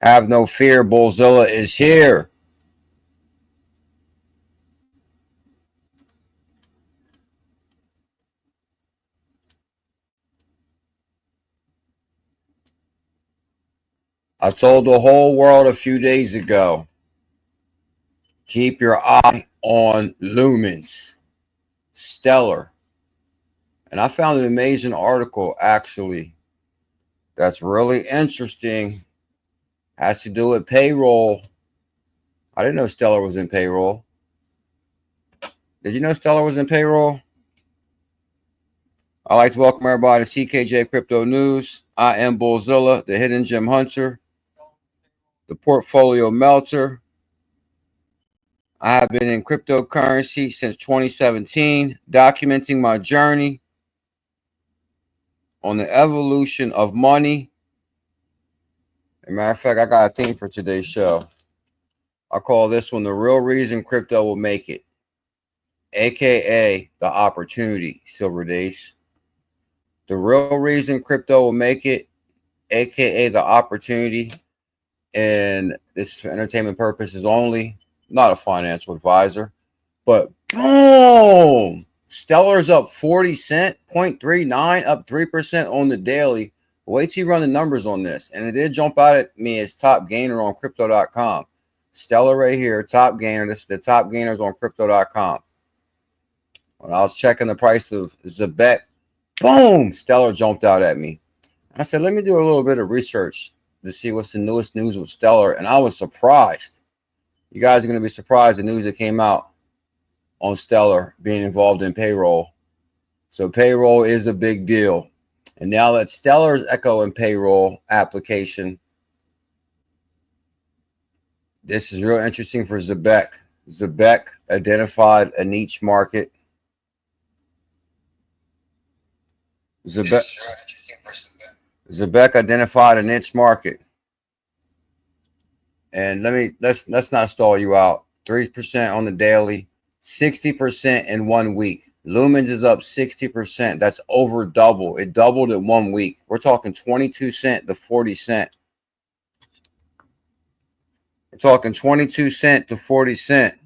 Have no fear, BuLLZiLLa is here. I told the whole world a few days ago, keep your eye on Lumens, Stellar. And I found an amazing article, actually, that's really interesting. Has to do with payroll. I didn't know Stellar was in payroll. Did you know Stellar was in payroll? I'd like to welcome everybody to CKJ Crypto News. I am BuLLZiLLa, the hidden gem hunter, the portfolio melter. I have been in cryptocurrency since 2017, documenting my journey on the evolution of money. As a matter of fact, I got a theme for today's show. I call this one the real reason crypto will make it, aka the opportunity, Silver Days. The real reason crypto will make it, aka the opportunity, and this is for entertainment purposes only, not a financial advisor, but boom, Stellar's up 40 cents, 0.39, up 3% on the daily. Wait till you run the numbers on this. And it did jump out at me as top gainer on crypto.com. Stellar right here, top gainer. This is the top gainers on crypto.com. When I was checking the price of 𝕝𝕚𝕚, boom, Stellar jumped out at me. I said, let me do a little bit of research to see what's the newest news with Stellar. And I was surprised. You guys are going to be surprised the news that came out on Stellar being involved in payroll. So payroll is a big deal. And now that Stellar's echoing payroll application, this is real interesting for 𝕝𝕚𝕚. 𝕝𝕚𝕚 identified a niche market. 𝕝𝕚𝕚 identified a niche market. And let's not stall you out. 3% on the daily, 60% in 1 week. Lumens is up 60%. That's over double. It doubled in 1 week. We're talking 22 cents to 40 cents. We're talking 22 cents to 40 cents.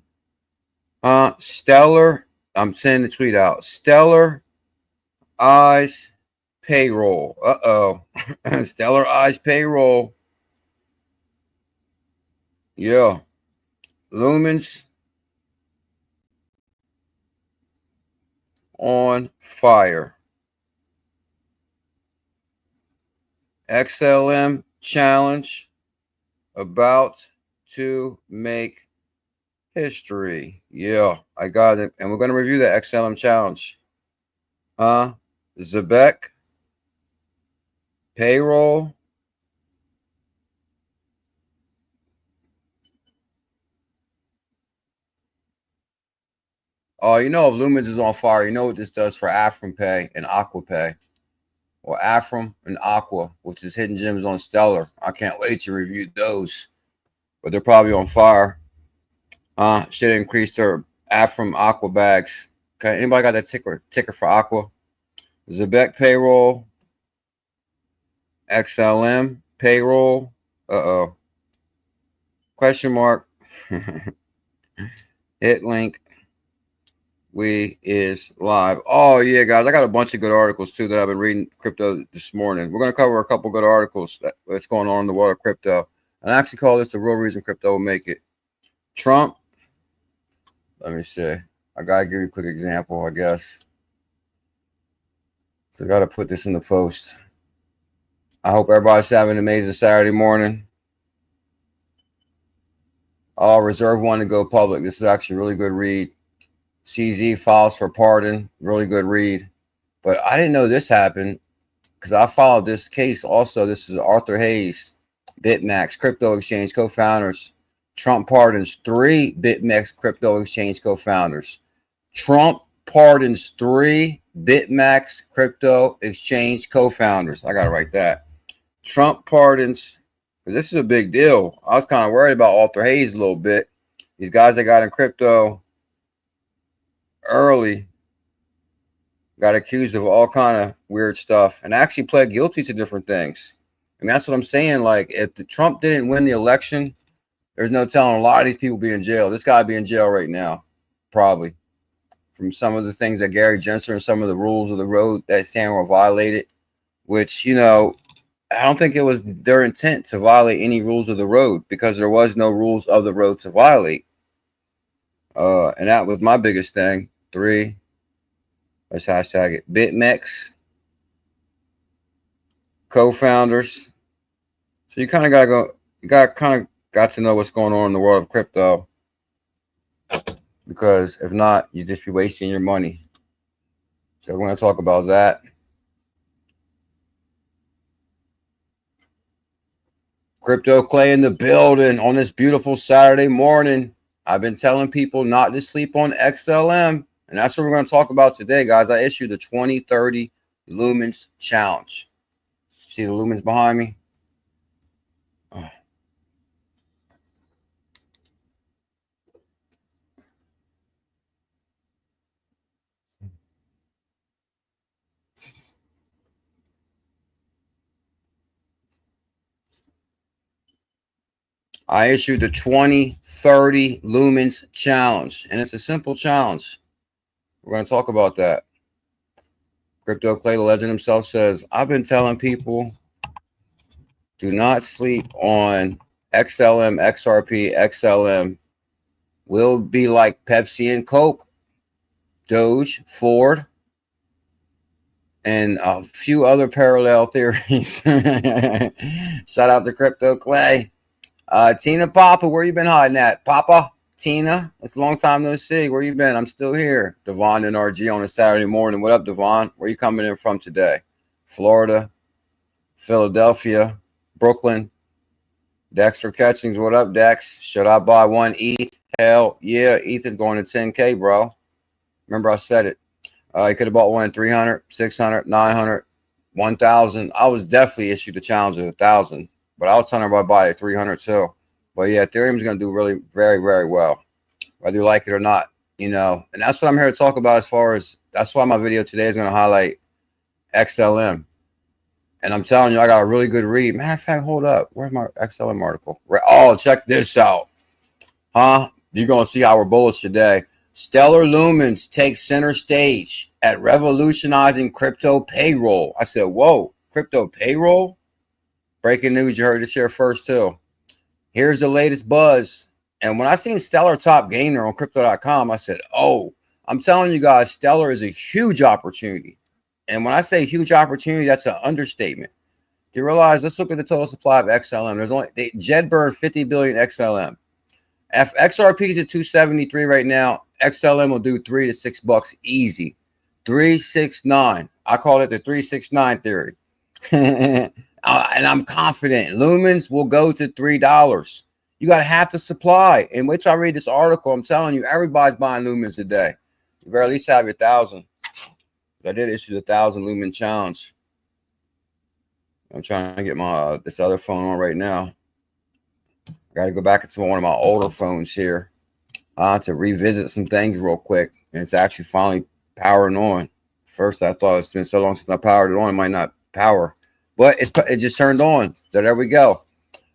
Stellar, I'm sending the tweet out. Stellar eyes payroll. Stellar eyes payroll. Yeah. Lumens on fire. XLM challenge about to make history. Yeah, I got it. And we're going to review the XLM challenge. 𝕝𝕚𝕚 payroll. Oh, you know, if Lumens is on fire, you know what this does for AfrimPay and AquaPay, or Afrim and Aqua, which is hidden gems on Stellar. I can't wait to review those, but they're probably on fire. Should increase their Afrim Aqua bags. Okay, anybody got that ticker for Aqua? 𝕝𝕚𝕚 payroll, XLM payroll. Question mark. Hit link. We is live. Oh yeah, guys, I got a bunch of good articles too that I've been reading crypto this morning. We're going to cover a couple good articles that's going on in the world of crypto. And I actually call this the real reason crypto will make it. Trump. Let me see. I got to give you a quick example, I guess. So I got to put this in the post. I hope everybody's having an amazing Saturday morning. I'll reserve one to go public. This is actually a really good read. CZ files for pardon. Really good read. But I didn't know this happened because I followed this case also. This is Arthur Hayes, BitMEX crypto exchange co-founders. Trump pardons 3 BitMEX crypto exchange co-founders. Trump pardons 3 BitMEX crypto exchange co-founders. I got to write that. Trump pardons, because this is a big deal. I was kind of worried about Arthur Hayes a little bit. These guys that got in crypto early got accused of all kind of weird stuff and actually pled guilty to different things. And that's what I'm saying. Like, if the Trump didn't win the election, there's no telling a lot of these people be in jail. This guy be in jail right now, probably, from some of the things that Gary Gensler and some of the rules of the road that Samuel violated, which, you know, I don't think it was their intent to violate any rules of the road, because there was no rules of the road to violate. And that was my biggest thing. 3, let's hashtag it, BitMEX, co-founders. So you kind of got to go, you got to know what's going on in the world of crypto, because if not, you just be wasting your money. So we're going to talk about that. Crypto Clay in the building on this beautiful Saturday morning. I've been telling people not to sleep on XLM, and that's what we're going to talk about today, guys. I issued the 2030 Lumens Challenge. See the lumens behind me? Oh. I issued the 2030 Lumens Challenge, and it's a simple challenge. We're going to talk about that. Crypto Clay, the legend himself, says, I've been telling people, do not sleep on XLM, XRP, XLM. Will be like Pepsi and Coke, Doge, Ford, and a few other parallel theories. Shout out to Crypto Clay. Tina Papa, where you been hiding at? Papa, Tina, it's a long time no see. Where you been? I'm still here. Devon and RG on a Saturday morning. What up, Devon? Where you coming in from today? Florida, Philadelphia, Brooklyn. Dexter Catchings, what up, Dex? Should I buy one ETH? Hell yeah, ETH is going to 10K, bro. Remember I said it. You could have bought one at 300, 600, 900, 1,000. I was definitely issued the challenge at 1,000, but I was telling everybody to buy at 300 too. But yeah, Ethereum's going to do really very, very well, whether you like it or not, you know. And that's what I'm here to talk about, as far as, that's why my video today is going to highlight XLM. And I'm telling you, I got a really good read. Matter of fact, hold up. Where's my XLM article? Oh, check this out. Huh? You're going to see how we're bullish today. Stellar Lumens takes center stage at revolutionizing crypto payroll. I said, whoa, crypto payroll? Breaking news. You heard this here first, too. Here's the latest buzz. And when I seen Stellar top gainer on crypto.com, I said, oh, I'm telling you guys, Stellar is a huge opportunity. And when I say huge opportunity, that's an understatement. You realize, let's look at the total supply of XLM. There's only, Jed burned 50 billion XLM. If XRP is at 273 right now, XLM will do $3 to $6 easy. 369. I call it the 369 theory. And I'm confident Lumens will go to $3. You got to have the supply. And wait till I read this article. I'm telling you, everybody's buying Lumens today. You better at least have your 1,000. I did issue the 1,000 Lumen challenge. I'm trying to get my this other phone on right now. I got to go back into one of my older phones here to revisit some things real quick. And it's actually finally powering on. First, I thought it's been so long since I powered it on, it might not power. But it just turned on. So there we go.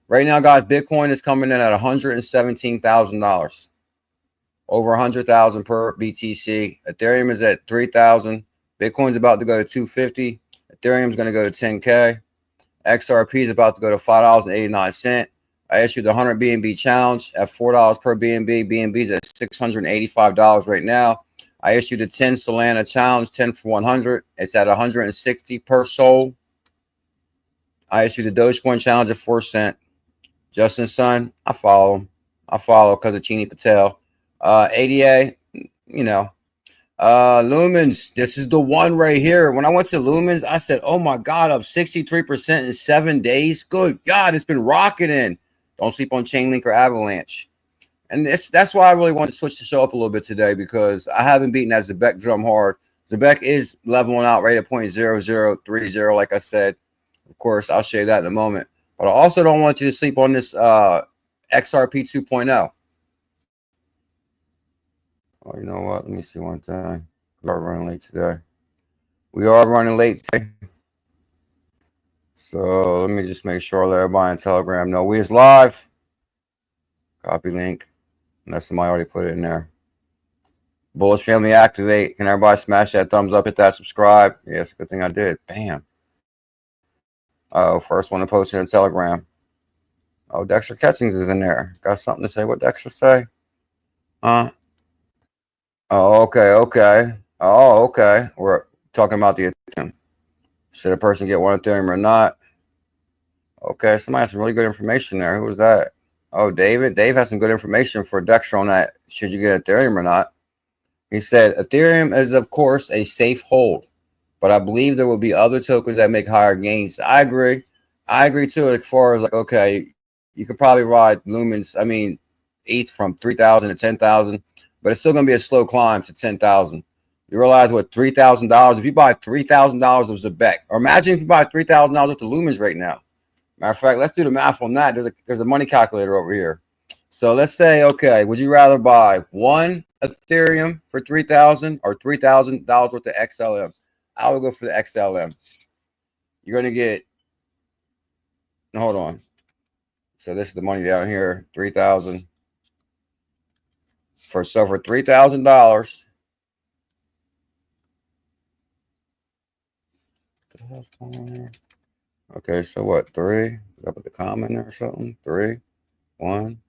Right now, guys, Bitcoin is coming in at $117,000. Over 100,000 per BTC. Ethereum is at 3,000. Bitcoin's about to go to 250. Ethereum's going to go to 10K. XRP is about to go to $5.89. I issued the 100 BNB challenge at $4 per BNB. BNB's at $685 right now. I issued a 10 Solana challenge, 10 for 100. It's at 160 per soul. I issued a Dogecoin challenge at 4 cents. Justin Sun, I follow him. I follow because of Chini Patel. ADA, you know. Lumens, this is the one right here. When I went to Lumens, I said, oh my God, up 63% in 7 days. Good God, it's been rocketing. Don't sleep on Chainlink or Avalanche. And that's why I really wanted to switch the show up a little bit today, because I haven't beaten that Zebek drum hard. Zebek is leveling out right at 0.0030, like I said. Of course, I'll show you that in a moment. But I also don't want you to sleep on this XRP 2.0. Oh, you know what? Let me see one thing. We are running late today. We are running late today. So let me just make sure that everybody in Telegram know we is live. Copy link. Unless somebody already put it in there. Bullish family activate. Can everybody smash that thumbs up, hit that subscribe? Yeah, it's a good thing I did. Bam. Oh, first one to post it in Telegram. Oh, Dexter Catchings is in there. Got something to say? What Dexter say? Huh? Oh, okay, okay. Oh, okay. We're talking about the Ethereum. Should a person get one Ethereum or not? Okay, somebody has some really good information there. Who was that? Oh, David. Dave has some good information for Dexter on that. Should you get Ethereum or not? He said, Ethereum is, of course, a safe hold, but I believe there will be other tokens that make higher gains. I agree. I agree, too, as far as, like, okay, you could probably ride Lumens, I mean, ETH from 3,000 to 10,000, but it's still going to be a slow climb to 10,000. You realize what, $3,000, if you buy $3,000 of Zebek, or imagine if you buy $3,000 worth of Lumens right now. Matter of fact, let's do the math on that. There's a money calculator over here. So let's say, okay, would you rather buy one Ethereum for 3,000 or $3,000 worth of XLM? I would go for the XLM. You're gonna get. Hold on. So this is the money down here, 3,000 for $3,000. Okay, so what? 3? Did I put the comma in there or something? 3, 1.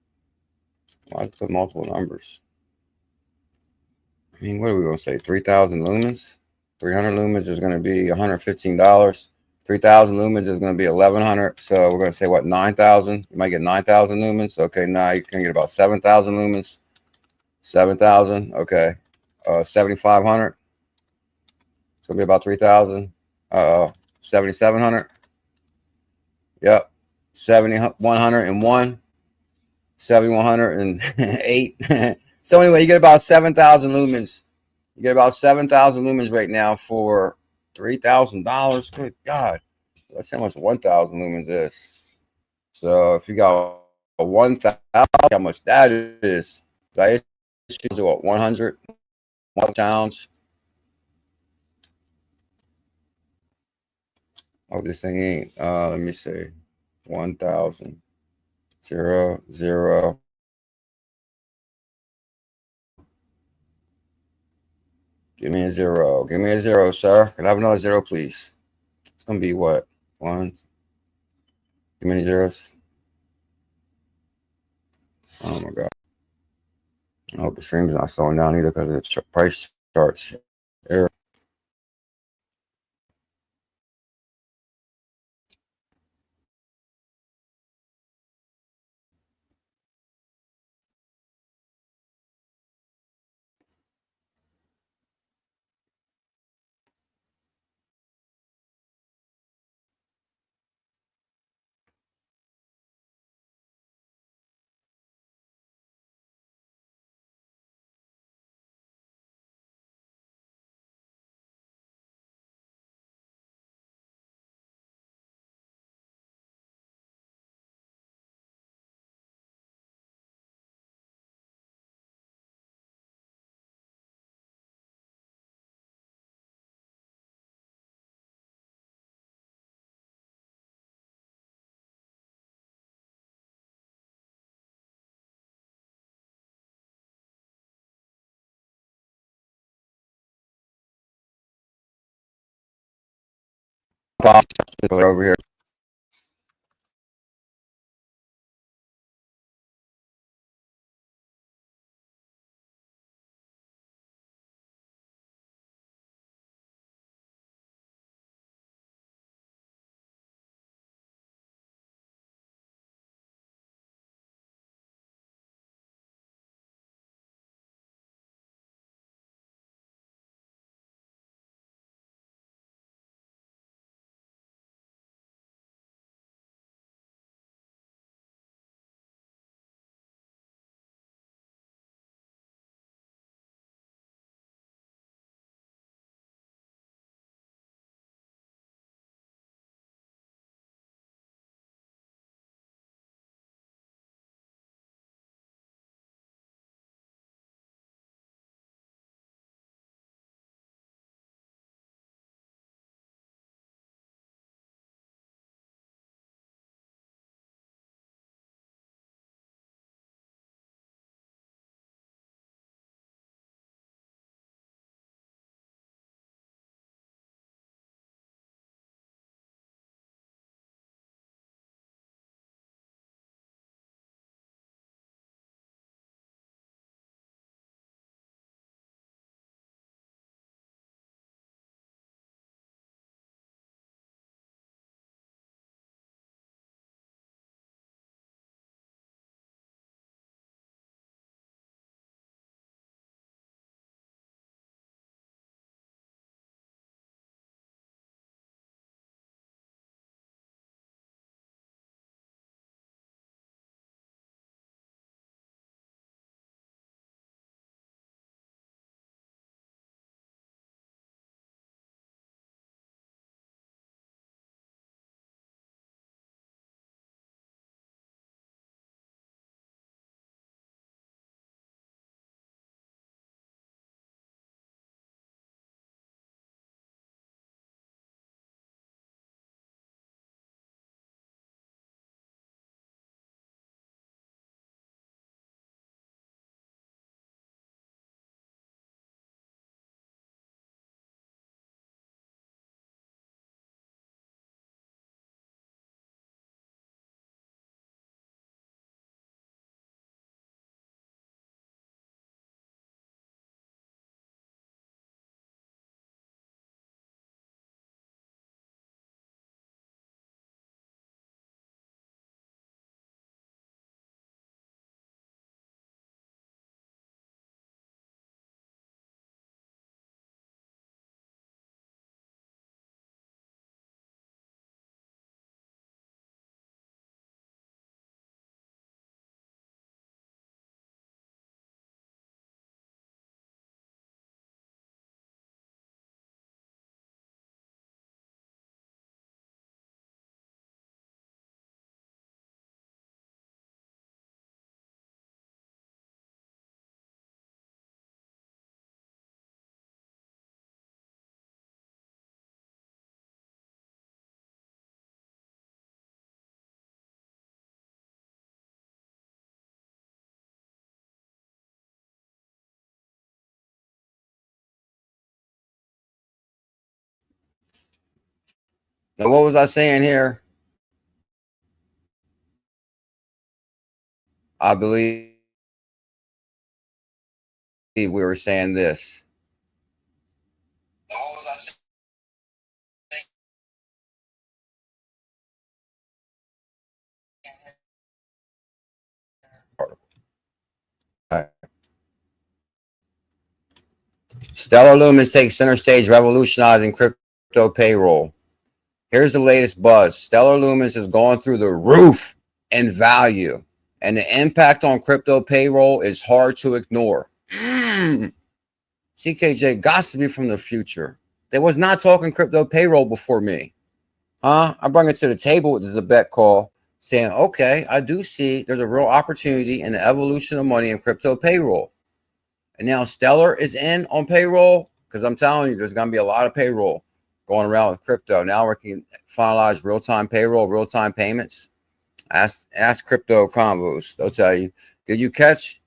Why did I put multiple numbers? I mean, what are we gonna say? 3,000 lumens. 300 lumens is gonna be $115. 3,000 lumens is gonna be 1,100. So we're gonna say what? 9,000. You might get 9,000 lumens. Okay, now you can get about 7,000 lumens. 7,000. Okay, 7,500. It's gonna be about 3,000. 7,700. Yep. 7,101. 7,108. So anyway, you get about 7,000 lumens. You get about 7,000 lumens right now for $3,000. Good God. That's how much 1,000 lumens is. So if you got 1,000, how much that is? That is what, 100 pounds? Oh, this thing ain't. Let me see. 1,000. 0, 0. Give me a 0. Give me a 0, sir. Can I have another 0, please? It's going to be what? 1. Too many zeros. Oh my God. I hope the stream's not slowing down either because of the price charts. Error. Over here. Now, what was I saying here? I believe we were saying this. What was I saying? Right. Stellar Lumens takes center stage, revolutionizing crypto payroll. Here's the latest buzz. Stellar Lumens has gone through the roof in value, and the impact on crypto payroll is hard to ignore. CKJ got to be from the future. They was not talking crypto payroll before me. I bring it to the table with the bet call, saying, okay, I do see there's a real opportunity in the evolution of money in crypto payroll. And now Stellar is in on payroll, because I'm telling you, there's going to be a lot of payroll going around with crypto. Now we can finalize real-time payroll, real-time payments. Ask crypto combos. They'll tell you. Did you catch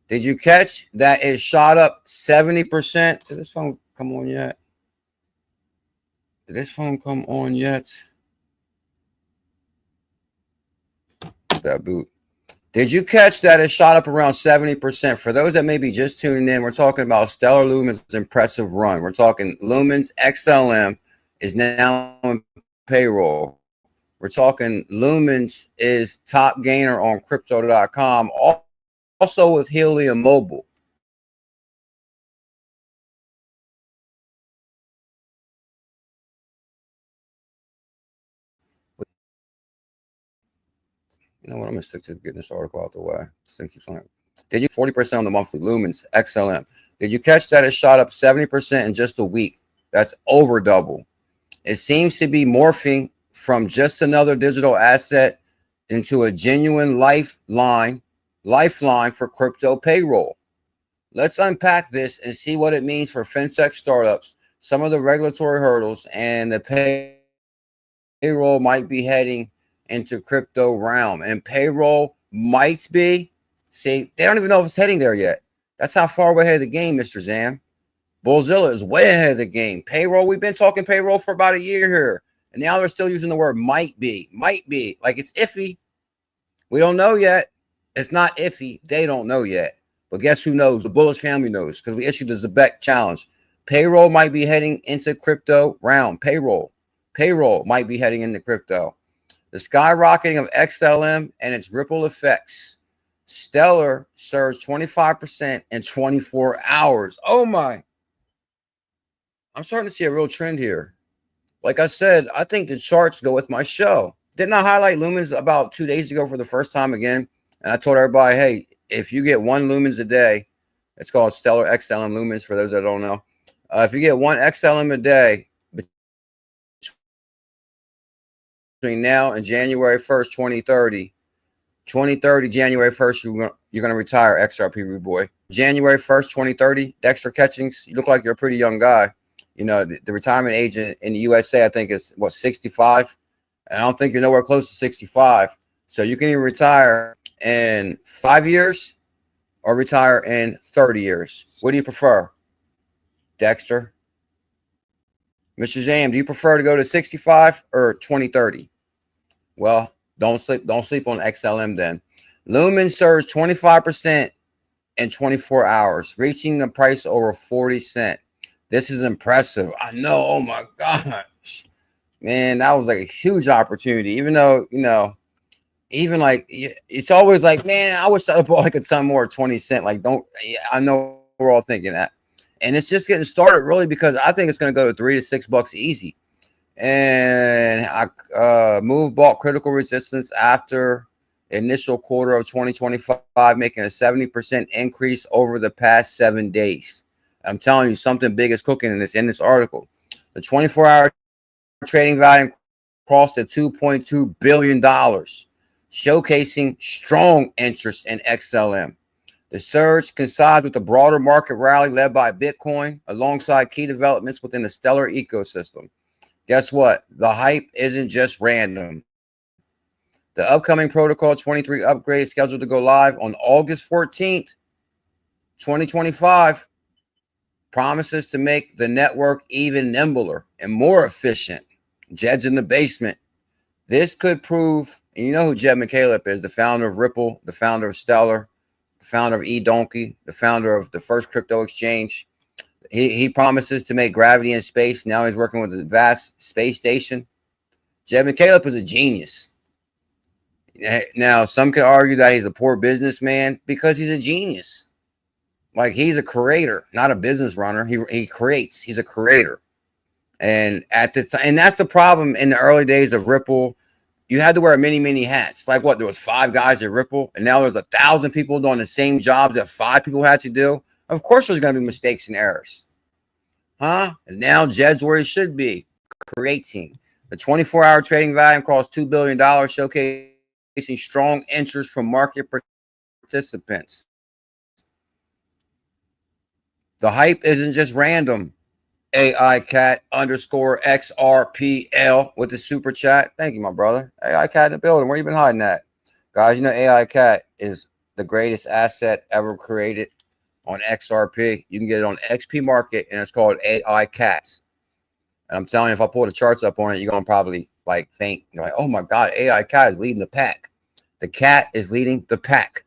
that it shot up 70%? Did this phone come on yet? Did this phone come on yet? That boot. Did you catch that it shot up around 70%? For those that may be just tuning in, we're talking about Stellar Lumens' impressive run. We're talking Lumens XLM is now on payroll. We're talking Lumens is top gainer on crypto.com, also with 𝕊𝕚𝕟𝕚𝕚. You know what? I'm going to stick to getting this article out the way. Did you 40% on the monthly Lumens XLM? Did you catch that it shot up 70% in just a week? That's over double. It seems to be morphing from just another digital asset into a genuine lifeline for crypto payroll. Let's unpack this and see what it means for fintech startups, some of the regulatory hurdles, and the payroll might be heading into crypto realm. And payroll might be, see, they don't even know if it's heading there yet. That's how far we're ahead of the game, Mr. Zam. BuLLZiLLa is way ahead of the game. Payroll, we've been talking payroll for about a year here. And now they're still using the word might be. Might be. Like it's iffy. We don't know yet. It's not iffy. They don't know yet. But guess who knows? The Bullish family knows, because we issued the Zebek challenge. Payroll might be heading into crypto realm. Payroll might be heading into crypto. The skyrocketing of XLM and its ripple effects. Stellar surged 25% in 24 hours. Oh my. I'm starting to see a real trend here. Like I said, I think the charts go with my show. Didn't I highlight lumens about 2 days ago for the first time again? And I told everybody, hey, if you get 1 lumens a day, it's called Stellar XLM lumens for those that don't know. If you get 1 XLM a day between now and January 1st, 2030, January 1st, you're going to retire, XRP Rude Boy. January 1st, 2030, Dexter Catchings, you look like you're a pretty young guy. You know, the retirement age in the USA, I think, is, what, 65? And I don't think you're nowhere close to 65. So you can either retire in 5 years or retire in 30 years. What do you prefer, Dexter? Mr. Zam, do you prefer to go to 65 or 2030? Well, don't sleep on XLM then. Lumen surged 25% in 24 hours, reaching the price over 40 cents. This is impressive. I know. Oh my gosh, man, that was like a huge opportunity. Even though, you know, even like it's always like, man, I wish I'd have bought like a ton more 20 cents. Like, don't. I know we're all thinking that, and it's just getting started really, because I think it's going to go to $3 to $6 easy. And I bought critical resistance after initial quarter of 2025, making a 70% increase over the past 7 days. I'm telling you, something big is cooking in this article. The 24-hour trading volume crossed at $2.2 billion, showcasing strong interest in XLM. The surge coincides with the broader market rally led by Bitcoin, alongside key developments within the Stellar ecosystem. Guess what? The hype isn't just random. The upcoming Protocol 23 upgrade is scheduled to go live on August 14th, 2025. Promises to make the network even nimbler and more efficient. Jed's in the basement. This could prove, and you know who 𝕝𝕚𝕟𝕝 is, the founder of Ripple, the founder of Stellar, the founder of 𝕝𝕠𝕚𝕟𝕜𝕤, the founder of the first crypto exchange. He promises to make gravity in space. Now he's working with the vast space station. 𝕝𝕚𝕟𝕝 is a genius. Now, some could argue that he's a poor businessman because he's a genius. Like, he's a creator, not a business runner. He creates. He's a creator. And at the time, and that's the problem in the early days of Ripple. You had to wear many hats. Like what? There was 5 guys at Ripple, and now there's 1,000 people doing the same jobs that 5 people had to do. Of course, there's going to be mistakes and errors, huh? And now Jed's where he should be, creating. The 24-hour trading volume crossed $2 billion, showcasing strong interest from market participants. The hype isn't just random. AI Cat _ XRPL with the super chat. Thank you, my brother. AI Cat in the building. Where you been hiding at? Guys, you know AI Cat is the greatest asset ever created on XRP. You can get it on XP Market, and it's called AI Cats. And I'm telling you, if I pull the charts up on it, you're going to probably like faint. You're like, oh my God, AI Cat is leading the pack. The cat is leading the pack.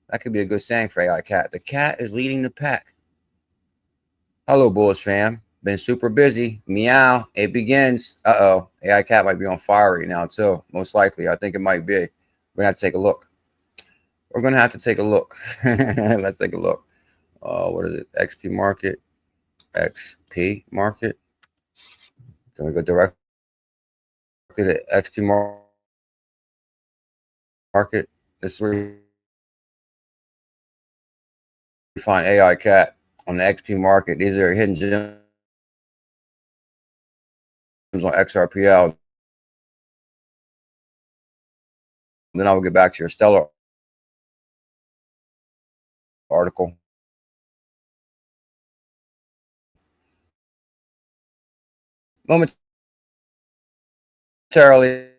That could be a good saying for AI Cat. The cat is leading the pack. Hello, Bulls fam. Been super busy. Meow. It begins. Uh-oh. AI Cat might be on fire right now, too. Most likely. I think it might be. We're going to have to take a look. We're going to have to take a look. Let's take a look. What is it? XP Market. XP Market. Can we go directly to XP Market? This is where you find AI Cat on the XP Market. These are hidden gems on XRPL. Then I will get back to your Stellar article. Momentarily.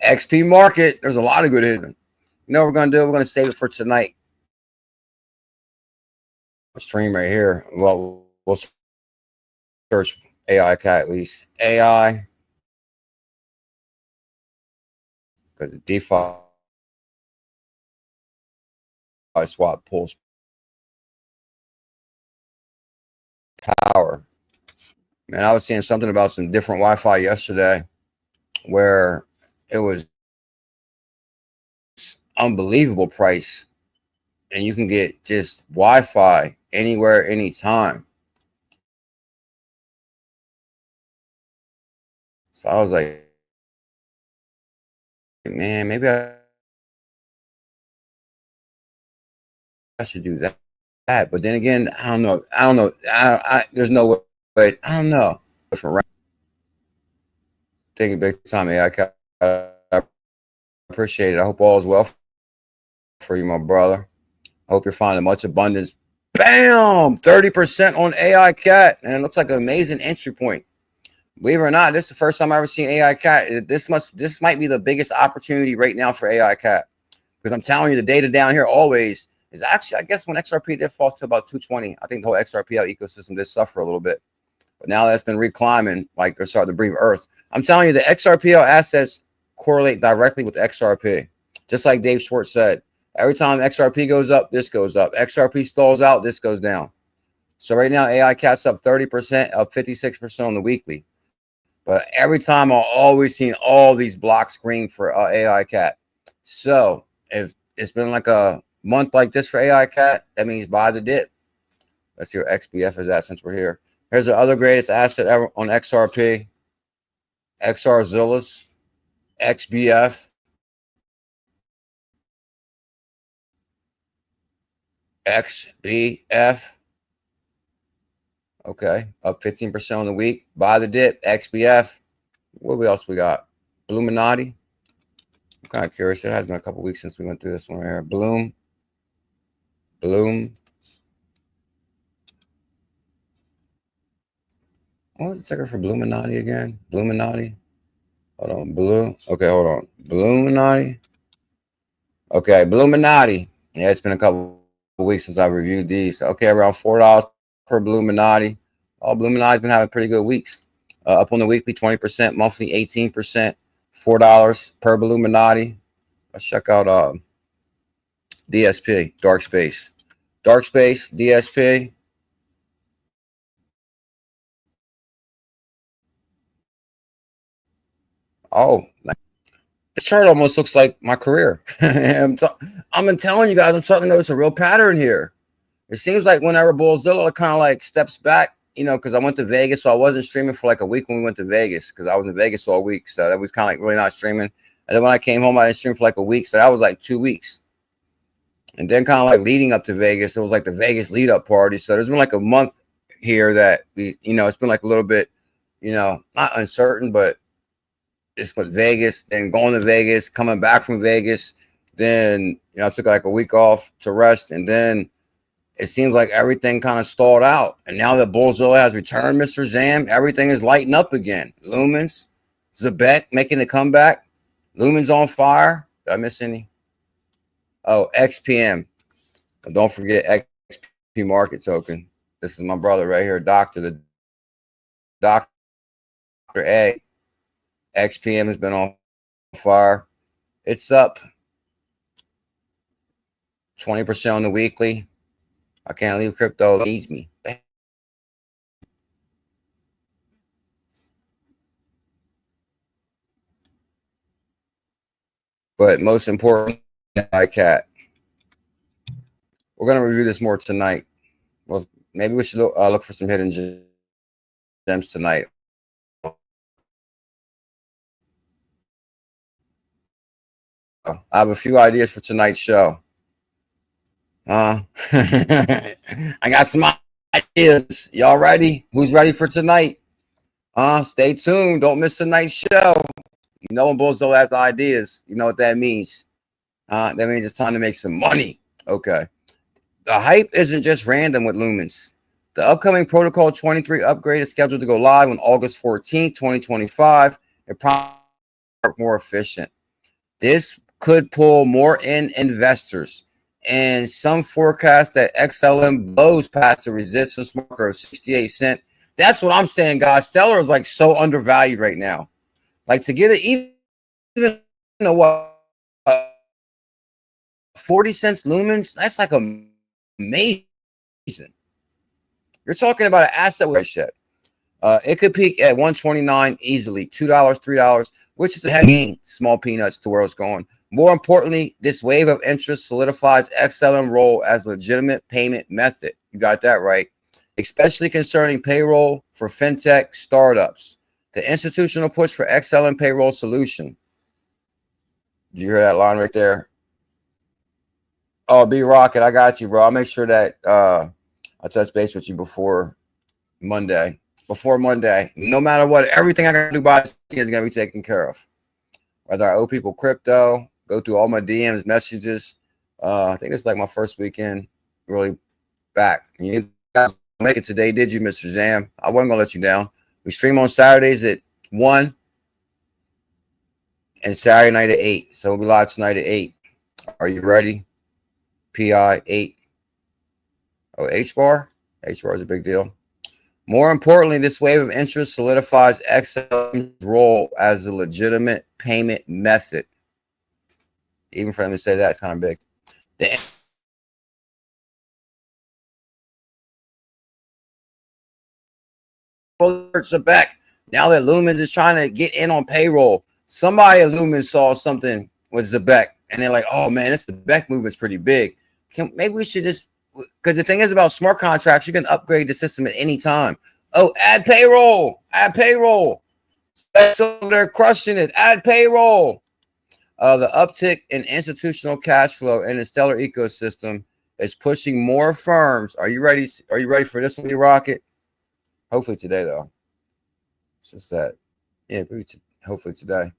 XP Market. There's a lot of good hidden. You know what we're going to do? We're going to save it for tonight. Stream right here. Well, we'll search AI Cat at least. AI. Because the DeFi swap pulls power. Man, I was seeing something about some different Wi-Fi yesterday where it was unbelievable price, and you can get just Wi-Fi anywhere, anytime. So I was like, man, maybe I should do that. But then again, I don't know. There's no way. I don't know. Different. Thank you big time, AI Cat. I appreciate it. I hope all is well for you, my brother. I hope you're finding much abundance. Bam! 30% on AI Cat. And it looks like an amazing entry point. Believe it or not, this is the first time I've ever seen AI Cat. This might be the biggest opportunity right now for AI Cat. Because I'm telling you, the data down here always is actually, I guess when XRP did fall to about 220, I think the whole XRPL ecosystem did suffer a little bit. But now that's been reclimbing, like they're starting to breathe earth. I'm telling you, the XRPL assets correlate directly with XRP. Just like Dave Schwartz said, every time XRP goes up, this goes up. XRP stalls out, this goes down. So right now, AI Cat's up 30%, up 56% on the weekly. But every time I'll always see all these blocks green for AI Cat. So if it's been like a month like this for AI Cat, that means buy the dip. Let's see where XBF is at since we're here. Here's the other greatest asset ever on XRP. XRZillas, XBF, XBF. Okay, up 15% on the week. Buy the dip, XBF. What else we got? 𝕝𝕚𝕟𝕤𝕤. I'm kind of curious. It has been a couple weeks since we went through this one here. Bloom. What was the ticker for 𝕝𝕚𝕟𝕤𝕤 again? 𝕝𝕚𝕟𝕤𝕤. Hold on. Blue. Okay, hold on. 𝕝𝕚𝕟𝕤𝕤. Okay, 𝕝𝕚𝕟𝕤𝕤. Yeah, it's been a couple of weeks since I reviewed these. Okay, around $4 per 𝕝𝕚𝕟𝕤𝕤. Oh, 𝕝𝕚𝕟𝕤𝕤's been having pretty good weeks. Up on the weekly 20%, monthly 18%, $4 per 𝕝𝕚𝕟𝕤𝕤. Let's check out DSP, dark space, DSP. Oh, the chart almost looks like my career. I'm telling you guys, I'm starting to notice a real pattern here. It seems like whenever BuLLZiLLa kind of like steps back, you know, because I went to Vegas, so I wasn't streaming for like a week when we went to Vegas, because I was in Vegas all week, so that was kind of like really not streaming. And then when I came home, I didn't stream for like a week, so that was like 2 weeks. And then kind of like leading up to Vegas, it was like the Vegas lead up party. So there's been like a month here that we, you know, it's been like a little bit, you know, not uncertain, but it's with Vegas, then going to Vegas, coming back from Vegas. Then, you know, I took like a week off to rest, and then it seems like everything kind of stalled out. And now that BuLLZiLLa has returned, Mr. Zam, everything is lighting up again. Lumens, 𝕝𝕚𝕟𝕤𝕤 making a comeback. Lumens on fire. Did I miss any? Oh, XPM. Don't forget XP market token. This is my brother right here, the Dr. A. XPM has been on fire. It's up 20% on the weekly. I can't leave crypto. It needs me. But most important, cat. We're gonna review this more tonight. Well, maybe we should look for some hidden gems tonight. I have a few ideas for tonight's show. I got some ideas. Y'all ready? Who's ready for tonight? Stay tuned. Don't miss tonight's show. You know when BuLLZiLLa has ideas, you know what that means. That means it's time to make some money. Okay. The hype isn't just random with Lumens. The upcoming Protocol 23 upgrade is scheduled to go live on August 14th, 2025. It promises more efficient. This could pull more in investors, and some forecast that XLM blows past the resistance marker of 68 cents. That's what I'm saying, guys. Stellar is like so undervalued right now. Like to get it even you know what 40 cents lumens, that's like amazing. You're talking about an asset with shit. It could peak at 129 easily, $2, $3, which is a heavy gain, small peanuts to where it's going. More importantly, this wave of interest solidifies XLM role as a legitimate payment method. You got that right. Especially concerning payroll for fintech startups. The institutional push for XLM payroll solution. Did you hear that line right there? Oh, B-Rocket, I got you, bro. I'll make sure that I touch base with you before Monday. No matter what, everything I gotta do by is gonna be taken care of. Whether I owe people crypto, go through all my DMs, messages. I think it's like my first weekend really back. You guys make it today, did you, Mr. Zam? I wasn't gonna let you down. We stream on Saturdays at 1 and Saturday night at 8. So we'll be live tonight at 8. Are you ready? PI 8. Oh, H-bar? H-bar is a big deal. More importantly, this wave of interest solidifies XLM's role as a legitimate payment method. Even for them to say that, it's kind of big. The alerts are back. Now that Lumens is trying to get in on payroll, somebody at Lumens saw something with 𝕝𝕚𝕟, and they're like, oh man, this 𝕝𝕚𝕟 movement's pretty big. Maybe we should just, because the thing is about smart contracts, you can upgrade the system at any time. Oh, add payroll. So they're crushing it. Add payroll. The uptick in institutional cash flow in the Stellar ecosystem is pushing more firms. Are you ready? Are you ready for this one, Rocket? Hopefully today, though. It's just that, yeah, hopefully today.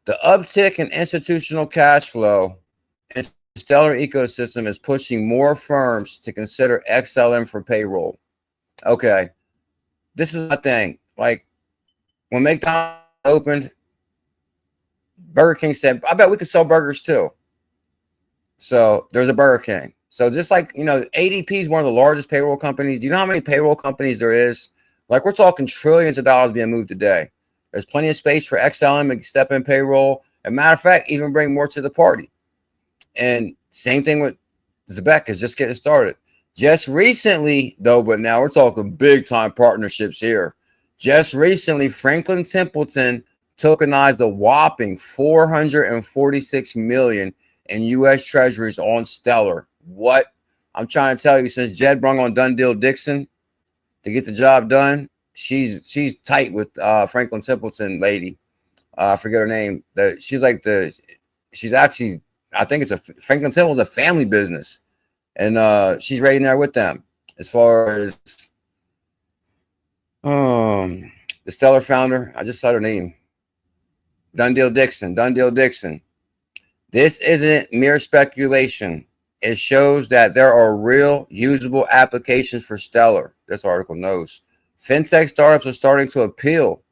The uptick in institutional cash flow in the Stellar ecosystem is pushing more firms to consider XLM for payroll. Okay, this is my thing. Like when McDonald's opened, Burger King said, I bet we could sell burgers too. So there's a Burger King. So just like, you know, ADP is one of the largest payroll companies. Do you know how many payroll companies there is? Like, we're talking trillions of dollars being moved today. There's plenty of space for XLM to step in payroll. As a matter of fact, even bring more to the party. And same thing with 𝕝𝕚𝕟 is just getting started. Just recently, though, but now we're talking big time partnerships here. Just recently, Franklin Templeton tokenized a whopping 446 million in U.S. Treasuries on Stellar. What? I'm trying to tell you, since Jed brung on 𝕤𝕠𝕟𝕤𝕤 to get the job done, she's tight with Franklin Templeton lady. I forget her name. She's actually, I think it's Franklin Templeton's a family business, and she's right in there with them as far as the Stellar founder. I just saw her name. 𝕤𝕠𝕟𝕤. This isn't mere speculation. It shows that there are real usable applications for Stellar. This article knows. Fintech startups are starting to appeal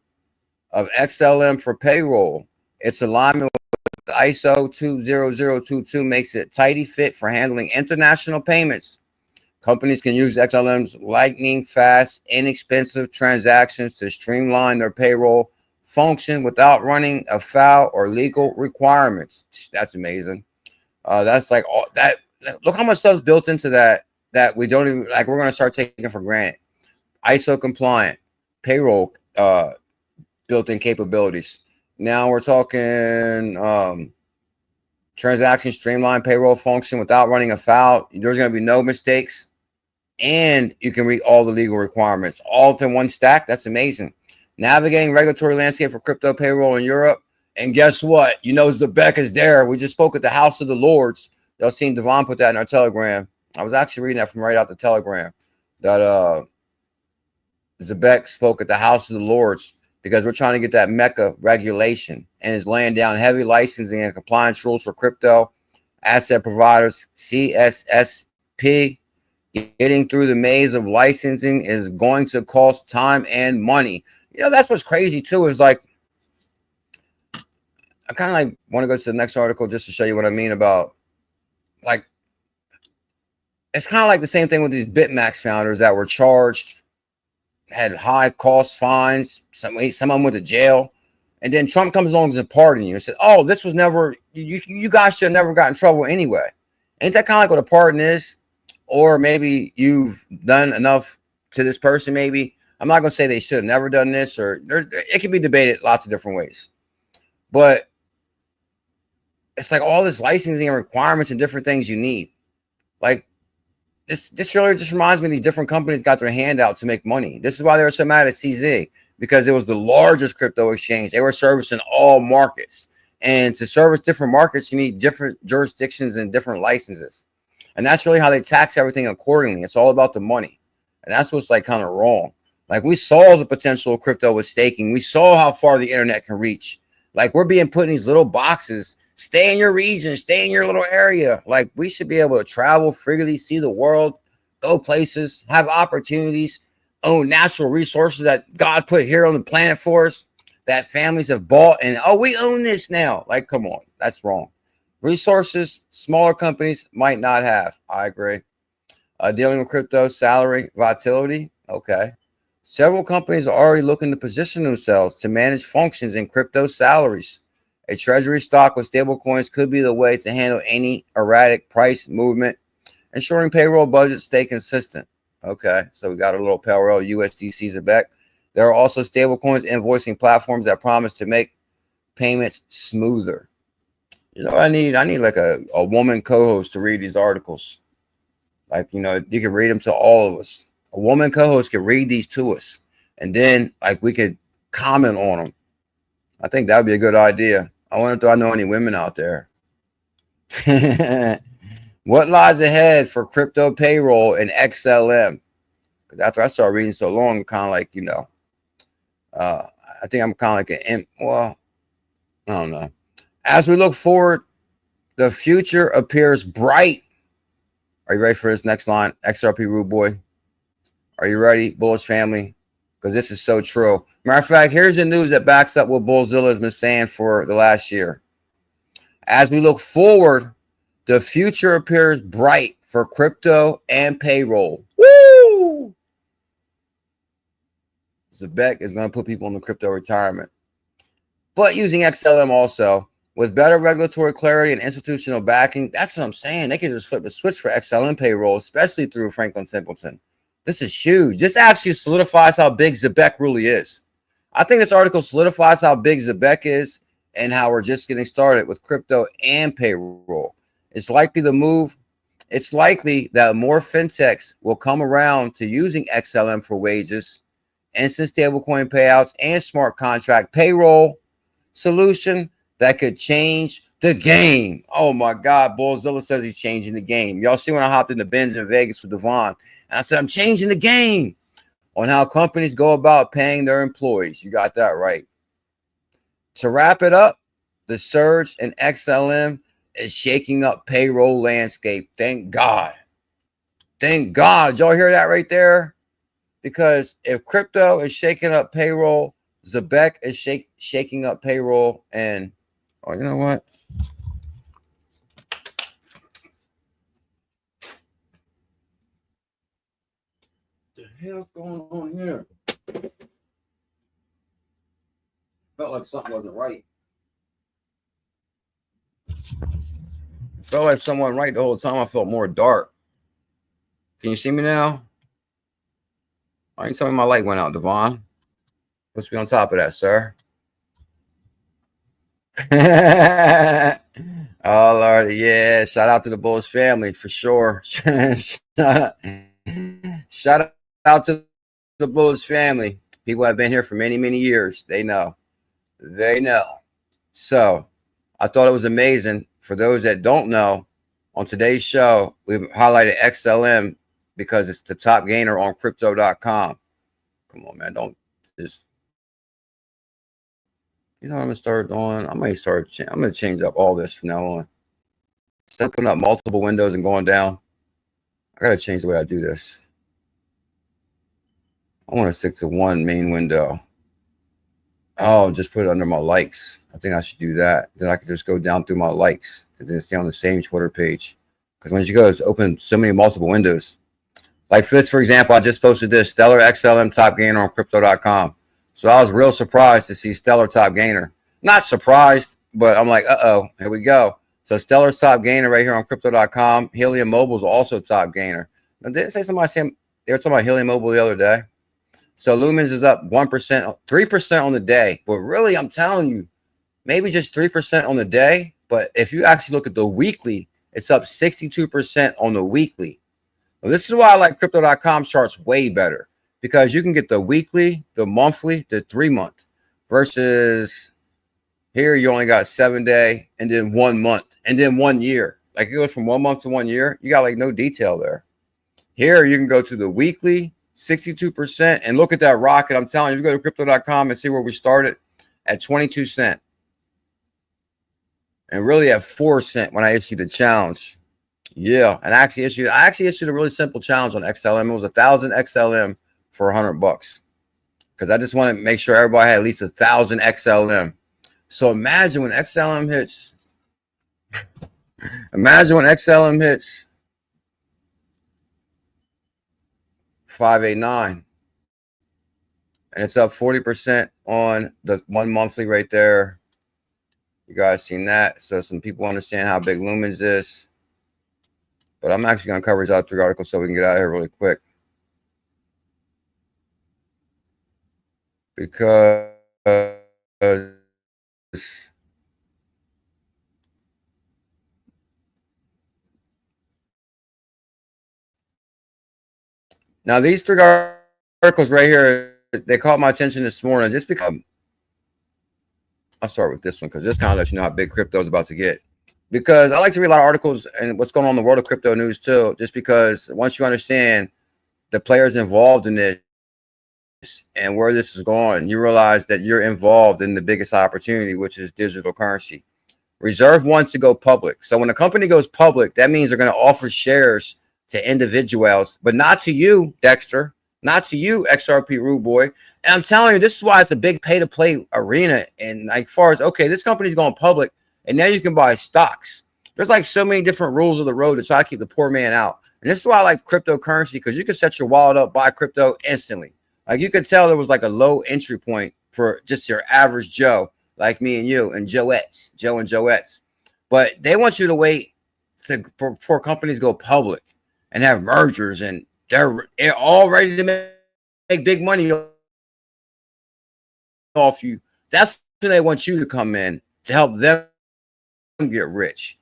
of XLM for payroll. Its alignment with ISO 20022 makes it tidy fit for handling international payments. Companies can use XLM's lightning fast, inexpensive transactions to streamline their payroll function without running afoul or legal requirements. That's amazing. That's like all that. Look how much stuff's built into that we don't even like. We're going to start taking for granted. ISO compliant payroll built-in capabilities. Now we're talking transaction streamline payroll function without running afoul. There's going to be no mistakes, and you can read all the legal requirements all in one stack. That's amazing. Navigating regulatory landscape for crypto payroll in Europe. And guess what? You know, 𝕝𝕚𝕟 is there. We just spoke at the House of the Lords. Y'all seen Devon put that in our Telegram. I was actually reading that from right out the Telegram. That 𝕝𝕚𝕟 spoke at the House of the Lords because we're trying to get that MECA regulation and is laying down heavy licensing and compliance rules for crypto asset providers. CSSP. Getting through the maze of licensing is going to cost time and money. You know, that's what's crazy too, is like, I kind of like want to go to the next article just to show you what I mean about, like, it's kind of like the same thing with these BitMax founders that were charged, had high cost fines, some of them went to jail, and then Trump comes along and pardons you and says, oh, this was never, you guys should have never got in trouble anyway. Ain't that kind of like what a pardon is? Or maybe you've done enough to this person, maybe. I'm not going to say they should have never done this, or it can be debated lots of different ways. But it's like all this licensing and requirements and different things you need. Like, this really just reminds me of these different companies got their hand out to make money. This is why they were so mad at CZ, because it was the largest crypto exchange. They were servicing all markets. And to service different markets, you need different jurisdictions and different licenses. And that's really how they tax everything accordingly. It's all about the money. And that's what's like kind of wrong. Like, we saw the potential of crypto with staking. We saw how far the internet can reach. Like, we're being put in these little boxes. Stay in your region, stay in your little area. Like, we should be able to travel freely, see the world, go places, have opportunities, own natural resources that God put here on the planet for us, that families have bought, and oh, we own this now. Like, come on, that's wrong. Resources smaller companies might not have. I agree. Dealing with crypto salary volatility. Okay. Several companies are already looking to position themselves to manage functions in crypto salaries. A treasury stock with stable coins could be the way to handle any erratic price movement, ensuring payroll budgets stay consistent. Okay. So we got a little Payroll USDC 𝕝𝕚𝕟. There are also stable coins invoicing platforms that promise to make payments smoother. You know, I need like a woman co-host to read these articles. Like, you know, you can read them to all of us. A woman co-host can read these to us, and then like we could comment on them. I think that would be a good idea. I wonder if I know any women out there. What lies ahead for crypto payroll and XLM? Because after I started reading so long, kind of like, you know, I think I'm kind of like well, I don't know. As we look forward, the future appears bright. Are you ready for this next line? XRP Rude Boy. Are you ready, Bullish family? Because this is so true. Matter of fact, here's the news that backs up what BuLLZiLLa has been saying for the last year. As we look forward, the future appears bright for crypto and payroll. Woo! 𝕝𝕚𝕟𝕜𝕤 is going to put people in the crypto retirement. But using XLM also, with better regulatory clarity and institutional backing, that's what I'm saying. They can just flip the switch for XLM payroll, especially through Franklin Templeton. This is huge. This actually solidifies how big 𝕝𝕚𝕟 really is. I think this article solidifies how big 𝕝𝕚𝕟 is and how we're just getting started with crypto and payroll. It's likely that more fintechs will come around to using XLM for wages, instant stablecoin payouts, and smart contract payroll solution that could change the game. Oh my God, BuLLZiLLa says he's changing the game. Y'all see when I hopped in the Benz in Vegas with Devon, and I said, I'm changing the game on how companies go about paying their employees. You got that right. To wrap it up, the surge in XLM is shaking up payroll landscape. Thank God. Thank God. Did y'all hear that right there? Because if crypto is shaking up payroll, 𝕝𝕚𝕟 is shaking up payroll. And, oh, you know what? What the hell's going on here? Felt like something wasn't right. Felt like someone right the whole time. I felt more dark. Can you see me now? Why you tell me my light went out, Devon? Let's be on top of that, sir. Oh Lord, yeah. Shout out to the Bulls family for sure. Shout out to the Bulls family. People have been here for many, many years. They know. They know. So I thought it was amazing. For those that don't know, on today's show, we've highlighted XLM because it's the top gainer on crypto.com. Come on, man. Don't just, you know what I'm going to start doing? I'm going to change up all this from now on. Instead of putting up multiple windows and going down, I got to change the way I do this. I want to stick to one main window. Oh, just put it under my likes. I think I should do that. Then I can just go down through my likes and then stay on the same Twitter page. Because when you go to open so many multiple windows, like this, for example, I just posted this Stellar XLM top gainer on crypto.com. So I was real surprised to see Stellar top gainer. Not surprised, but I'm like, uh-oh, here we go. So Stellar's top gainer right here on crypto.com. 𝕤𝕚𝕟𝕚𝕒 is also top gainer. Now, didn't say somebody say they were talking about 𝕤𝕚𝕟𝕚𝕒 the other day? So Lumens is up 1%, 3% on the day. But really, I'm telling you, maybe just 3% on the day. But if you actually look at the weekly, it's up 62% on the weekly. Well, this is why I like crypto.com charts way better, because you can get the weekly, the monthly, the 3-month versus here you only got 7-day and then 1 month and then 1 year. Like it goes from 1 month to 1 year. You got like no detail there. Here you can go to the weekly, 62%, and look at that rocket. I'm telling you, you go to crypto.com and see where we started at 22 cents. And really at 4 cents when I issued the challenge. Yeah, and I actually issued a really simple challenge on XLM. It was 1,000 XLM for $100 because I just want to make sure everybody had at least 1,000 XLM. So imagine when XLM hits. Imagine when XLM hits 589, and it's up 40% on the 1 monthly right there. You guys seen that? So some people understand how big Lumens is. But I'm actually going to cover these out 3 articles so we can get out of here really quick. Because now these 3 articles right here, they caught my attention this morning just because I'll start with this one because this kind of lets you know how big crypto is about to get. Because I like to read a lot of articles and what's going on in the world of crypto news too, just because once you understand the players involved in this and where this is going, you realize that you're involved in the biggest opportunity, which is digital currency. Reserve wants to go public. So when a company goes public, that means they're going to offer shares to individuals, but not to you, Dexter, not to you, XRP Rude Boy. And I'm telling you, this is why it's a big pay-to-play arena. And like far as, okay, this company's going public, and now you can buy stocks. There's like so many different rules of the road to try to keep the poor man out. And this is why I like cryptocurrency, because you can set your wallet up, buy crypto instantly. Like you could tell there was like a low entry point for just your average Joe, like me and you and Joe and Joettes. But they want you to wait before companies go public and have mergers, and they're all ready to make big money off you. That's when they want you to come in to help them get rich.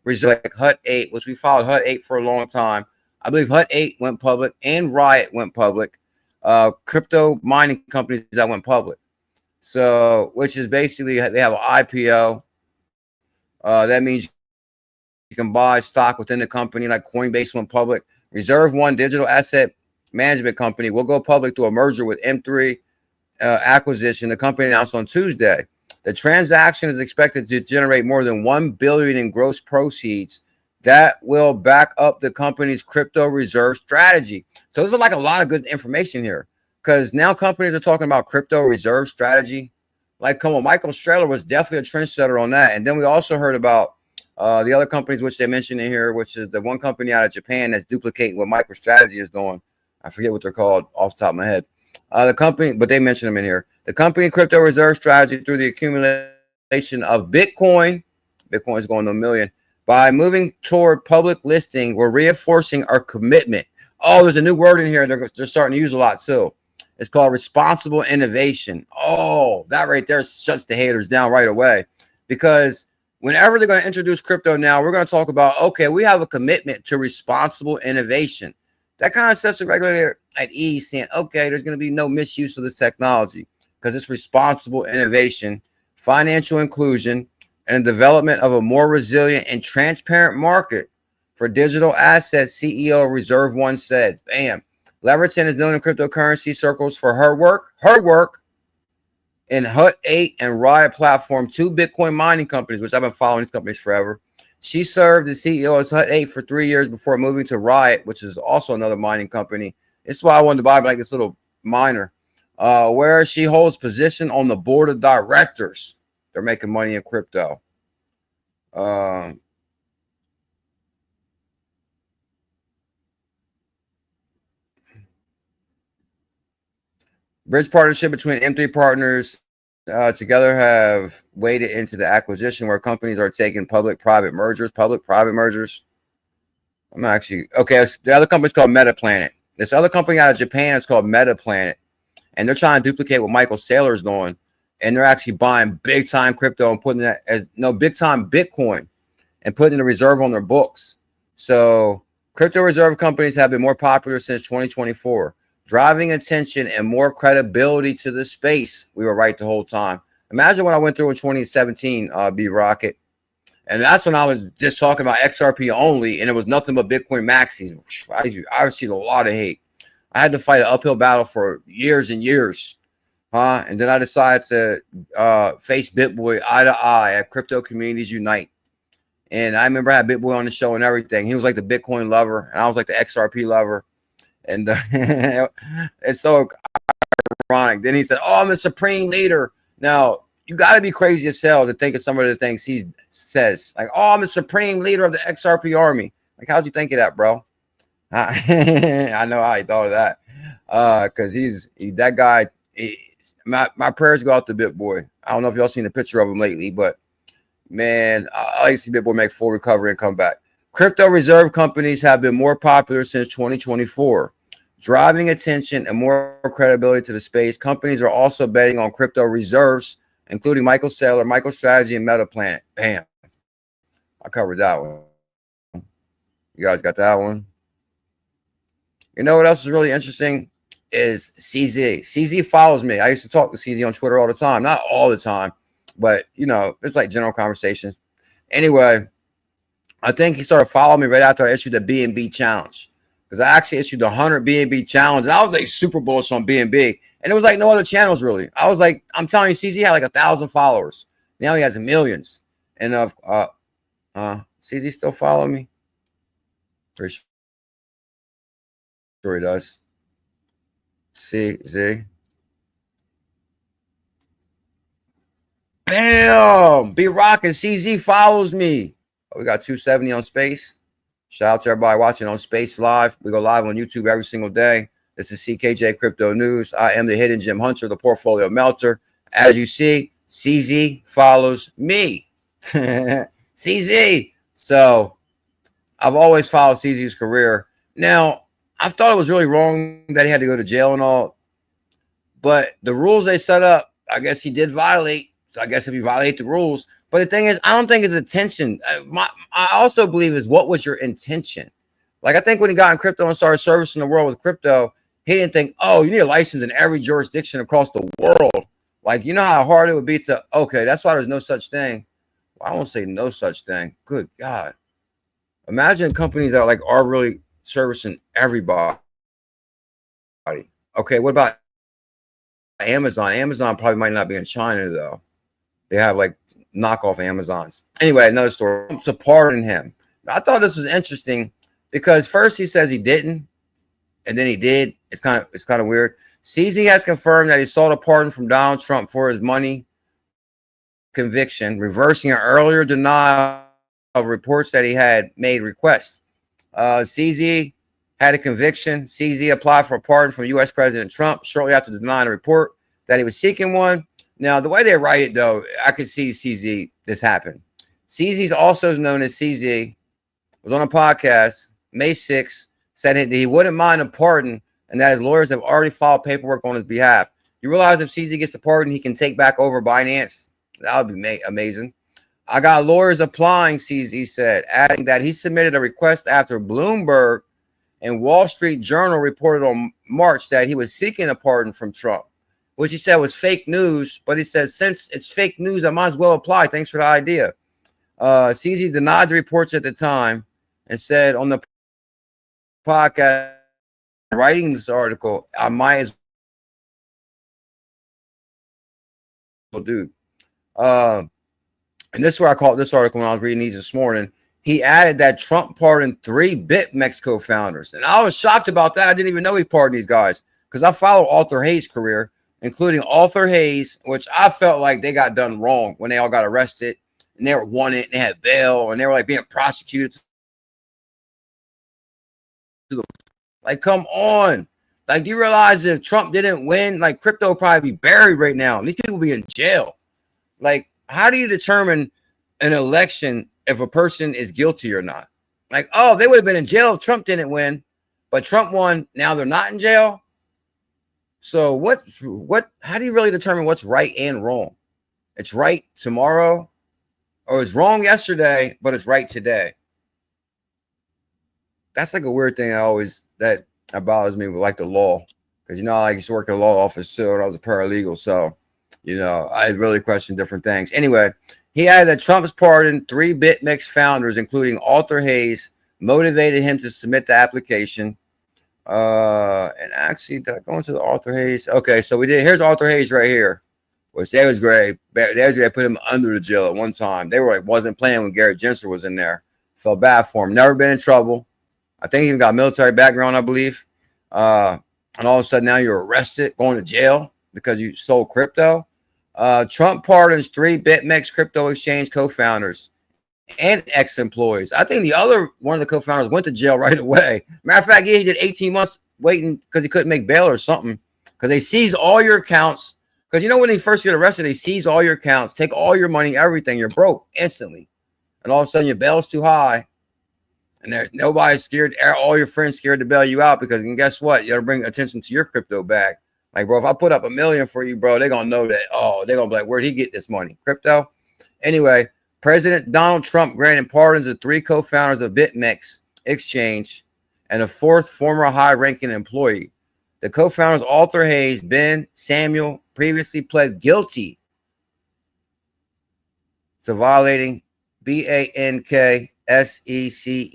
Like ℙ𝕝𝕒𝕝, which we followed ℙ𝕝𝕒 for a long time. I believe ℙ𝕝𝕒 went public and Riot went public. Crypto mining companies that went public. So, which is basically they have an IPO. That means you can buy stock within the company, like Coinbase went public. Reserve One digital asset management company will go public through a merger with M3 acquisition. The company announced on Tuesday. The transaction is expected to generate more than $1 billion in gross proceeds that will back up the company's crypto reserve strategy. So there's like a lot of good information here, because now companies are talking about crypto reserve strategy. Like, come on, Michael Saylor was definitely a trendsetter on that. And then we also heard about the other companies which they mentioned in here, which is the one company out of Japan that's duplicating what MicroStrategy is doing. I forget what they're called off the top of my head. The company, but they mentioned them in here. The company crypto reserve strategy through the accumulation of Bitcoin. Bitcoin is going to $1 million. By moving toward public listing, we're reinforcing our commitment. Oh, there's a new word in here they're starting to use a lot too. It's called responsible innovation. Oh, that right there shuts the haters down right away. Because whenever they're going to introduce crypto now, we're going to talk about, okay, we have a commitment to responsible innovation. That kind of sets the regulator at ease, saying, okay, there's going to be no misuse of this technology because it's responsible innovation, financial inclusion, and the development of a more resilient and transparent market for digital assets, CEO of Reserve One said. Bam. Leverton is known in cryptocurrency circles for her work in ℙ𝕝𝕒 and Riot platform, two Bitcoin mining companies, which I've been following these companies forever. She served as CEO of ℙ𝕝𝕒 for 3 years before moving to Riot, which is also another mining company. This is why I wanted to buy like this little miner, where she holds position on the board of directors. They're making money in crypto. Bridge partnership between M3 partners together have waded into the acquisition where companies are taking public-private mergers. I'm actually, okay, the other company's called 𝕝𝕚𝕟𝕚. This other company out of Japan is called 𝕝𝕚𝕟𝕚. And they're trying to duplicate what Michael Saylor is doing. And they're actually buying big-time crypto and putting that as, no, big-time Bitcoin and putting the reserve on their books. So crypto reserve companies have been more popular since 2024. Driving attention and more credibility to the space. We were right the whole time. Imagine what I went through in 2017, B-Rocket. And that's when I was just talking about XRP only, and it was nothing but Bitcoin maxis. I received a lot of hate. I had to fight an uphill battle for years and years. And then I decided to face BitBoy eye to eye at Crypto Communities Unite. And I remember I had BitBoy on the show and everything. He was like the Bitcoin lover, and I was like the XRP lover. And it's so ironic. Then he said, oh, I'm the supreme leader. Now, you got to be crazy as hell to think of some of the things he says. Like, oh, I'm the supreme leader of the XRP army. Like, how'd you think of that, bro? I know how he thought of that. Because he's that guy. My prayers go out to BitBoy. I don't know if y'all seen a picture of him lately, but man, I like to see BitBoy make full recovery and come back. Crypto reserve companies have been more popular since 2024, driving attention and more credibility to the space. Companies are also betting on crypto reserves, including Michael Saylor, MicroStrategy, and 𝕝𝕚𝕟𝕚. Bam. I covered that one. You guys got that one? You know what else is really interesting is CZ. CZ follows me. I used to talk to CZ on Twitter all the time. Not all the time, but, you know, it's like general conversations. Anyway, I think he started following me right after I issued the BNB challenge, because I actually issued the 100 BNB challenge, and I was like super bullish on BNB, and it was like no other channels really. I was like, I'm telling you, CZ had like 1,000 followers. Now he has millions. And CZ still follow me? Pretty sure he does. CZ. Bam! B-Rock and CZ follows me. We got 270 on Space. Shout out to everybody watching on Space Live. We go live on YouTube every single day. This is CKJ Crypto News. I am the hidden gem hunter, the portfolio melter. As you see, CZ follows me. CZ. So I've always followed CZ's career. Now, I thought it was really wrong that he had to go to jail and all, but the rules they set up, I guess he did violate. So I guess if you violate the rules, but the thing is, I don't think his intention. I also believe is what was your intention? Like I think when he got in crypto and started servicing the world with crypto, he didn't think, oh, you need a license in every jurisdiction across the world. Like you know how hard it would be to. Okay, that's why there's no such thing. Well, I won't say no such thing. Good God, imagine companies that are really servicing everybody. Okay, what about Amazon? Amazon probably might not be in China though. They have like knockoff Amazons. Anyway, another story. To pardon him. I thought this was interesting because first he says he didn't, and then he did. It's kind of weird. CZ has confirmed that he sought a pardon from Donald Trump for his money conviction, reversing an earlier denial of reports that he had made requests. CZ had a conviction. CZ applied for a pardon from U.S. President Trump shortly after denying a report that he was seeking one. Now, the way they write it, though, I could see CZ, this happen. CZ's also known as CZ, was on a podcast, May 6th, said that he wouldn't mind a pardon and that his lawyers have already filed paperwork on his behalf. You realize if CZ gets the pardon, he can take back over Binance? That would be amazing. I got lawyers applying, CZ said, adding that he submitted a request after Bloomberg and Wall Street Journal reported on March that he was seeking a pardon from Trump, which he said was fake news. But he said, since it's fake news, I might as well apply. Thanks for the idea. CZ denied the reports at the time and said on the podcast, writing this article, I might as well, dude. And this is where I caught this article when I was reading these this morning. He added that Trump pardoned 3 BitMEX co-founders. And I was shocked about that. I didn't even know he pardoned these guys because I follow ℕ𝕝𝕉's career, including ℕ𝕝𝕉, which I felt like they got done wrong when they all got arrested and they were wanted and they had bail and they were like being prosecuted. Like, come on. Like, do you realize if Trump didn't win, like crypto would probably be buried right now. These people be in jail. Like, how do you determine an election if a person is guilty or not? Like, oh, they would have been in jail if Trump didn't win, but Trump won. Now they're not in jail. So how do you really determine what's right and wrong? It's right tomorrow, or it's wrong yesterday, but it's right today. That's like a weird thing that bothers me with like the law. Because, I used to work at a law office too, and I was a paralegal. So, I really question different things. Anyway, he added that Trump's pardon 3 BitMEX founders, including ℕ𝕝𝕉, motivated him to submit the application. And actually, did I go into the ℕ𝕉𝕉? Okay, so we did. Here's ℕ𝕉𝕉 right here, which they was great. They put him under the jail at one time. They were like, wasn't playing when Gary Gensler was in there. Felt bad for him. Never been in trouble. I think he even got military background, I believe. And all of a sudden now you're arrested, going to jail because you sold crypto. Trump pardons 3 BitMEX crypto exchange co-founders and ex-employees. I think the other one of the co-founders went to jail right away. Matter of fact, he did 18 months waiting because he couldn't make bail or something. Because they seize all your accounts. Because when they first get arrested, they seize all your accounts, take all your money, everything. You're broke instantly. And all of a sudden your bail's too high. And there's nobody scared. All your friends scared to bail you out because, and guess what? You got to bring attention to your crypto bag. Like, bro, if I put up $1 million for you, bro, they're going to know that. Oh, they're going to be like, where'd he get this money? Crypto? Anyway, President Donald Trump granted pardons to 3 co-founders of BitMEX exchange and a 4th former high-ranking employee. The co-founders ℕ𝕝𝕉, Ben Samuel, previously pled guilty to violating BANK SECERCYACT,